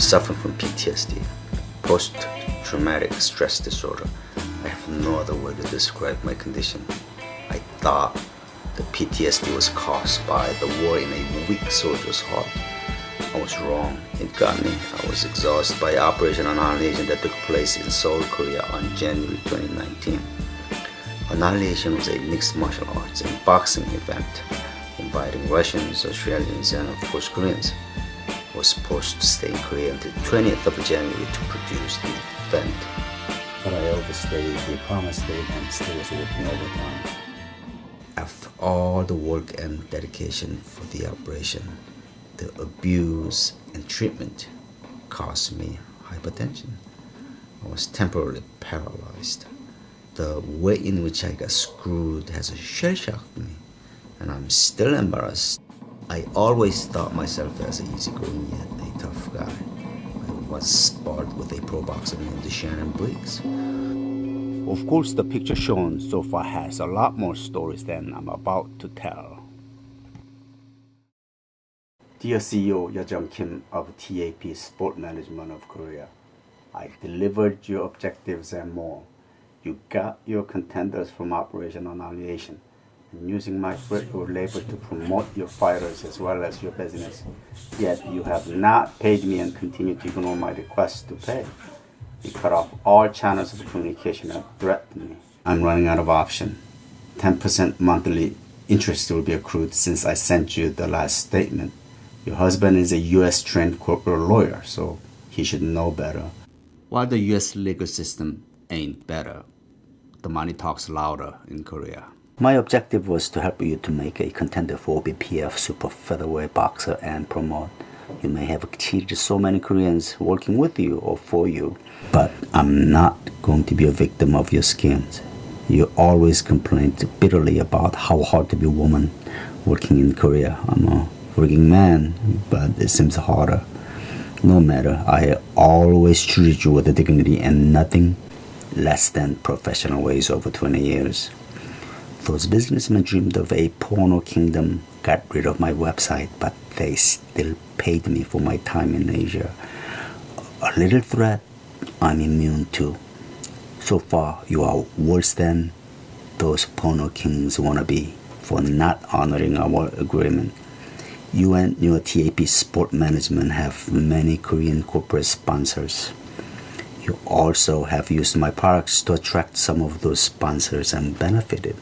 suffering from PTSD, post-traumatic stress disorder. I have no other way to describe my condition. I thought the PTSD was caused by the war in a weak soldier's heart. I was wrong. It got me. I was exhausted by Operation Annihilation that took place in Seoul, Korea on January 2019. Annihilation was a mixed martial arts and boxing event inviting Russians, Australians, and of course Koreans. I was supposed to stay in Korea until 20th of January to produce the event. But I overstayed the promised date and still was working overtime. After all the work and dedication for the operation, the abuse and treatment caused me hypertension. I was temporarily paralyzed. The way in which I got screwed has shell-shocked me, and I'm still embarrassed. I always thought myself as an easygoing yet a tough guy. I once sparred with a pro boxer named Shannon Briggs. Of course, the picture shown so far has a lot more stories than I'm about to tell. Dear CEO Yajung Kim of TAP Sport Management of Korea, I delivered your objectives and more. You got your contenders from Operation Annihilation, and using my spiritual labor to promote your fighters as well as your business. Yet you have not paid me and continue to ignore my requests to pay. You cut off all channels of communication and threatened me. I'm running out of option. 10% monthly interest will be accrued since I sent you the last statement. Your husband is a U.S. trained corporate lawyer, so he should know better. While the U.S. legal system ain't better, the money talks louder in Korea. My objective was to help you to make a contender for BPF super featherweight boxer and promote. You may have cheated so many Koreans working with you or for you, but I'm not going to be a victim of your schemes. You always complained bitterly about how hard to be a woman working in Korea. I'm a working man, but it seems harder. No matter, I always treated you with dignity and nothing less than professional ways over 20 years. Those businessmen dreamed of a porno kingdom, got rid of my website, but they still paid me for my time in Asia. A little threat I'm immune to. So far, you are worse than those porno kings wanna be for not honoring our agreement. You and your TAP Sport Management have many Korean corporate sponsors. You also have used my products to attract some of those sponsors and benefited.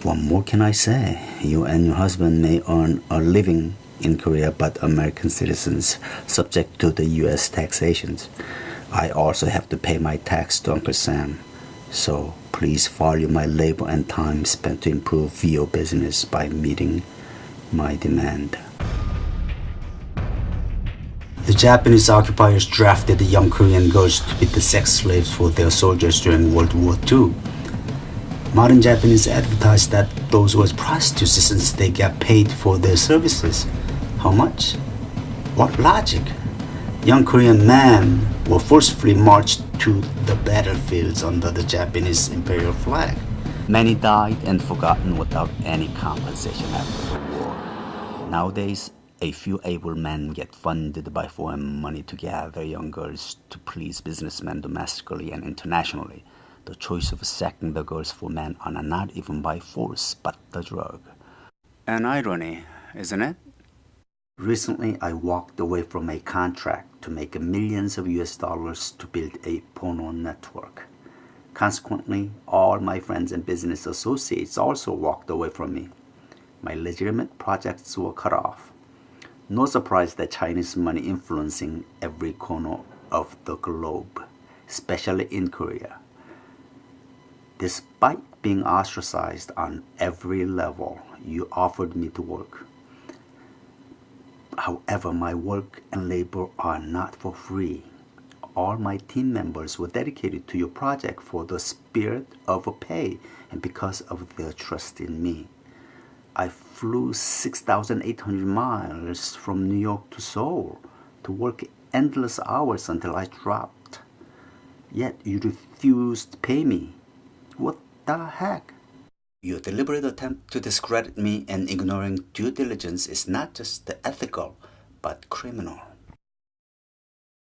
What more can I say? You and your husband may earn a living in Korea, but American citizens subject to the U.S. taxations. I also have to pay my tax to Uncle Sam. So please value my labor and time spent to improve your business by meeting my demand. The Japanese occupiers drafted the young Korean girls to be the sex slaves for their soldiers during World War II. Modern Japanese advertised that those were prostitutes since they got paid for their services. How much? What logic? Young Korean men were forcefully marched to the battlefields under the Japanese imperial flag. Many died and forgotten without any compensation after the war. Nowadays, a few able men get funded by foreign money to gather young girls to please businessmen domestically and internationally. The choice of sacking the girls for men are not even by force, but the drug. An irony, isn't it? Recently, I walked away from a contract to make millions of US dollars to build a porno network. Consequently, all my friends and business associates also walked away from me. My legitimate projects were cut off. No surprise that Chinese money influencing every corner of the globe, especially in Korea. Despite being ostracized on every level, you offered me to work. However, my work and labor are not for free. All my team members were dedicated to your project for the spirit of pay and because of their trust in me. I flew 6,800 miles from New York to Seoul to work endless hours until I dropped. Yet you refused to pay me. What the heck? Your deliberate attempt to discredit me and ignoring due diligence is not just ethical, but criminal.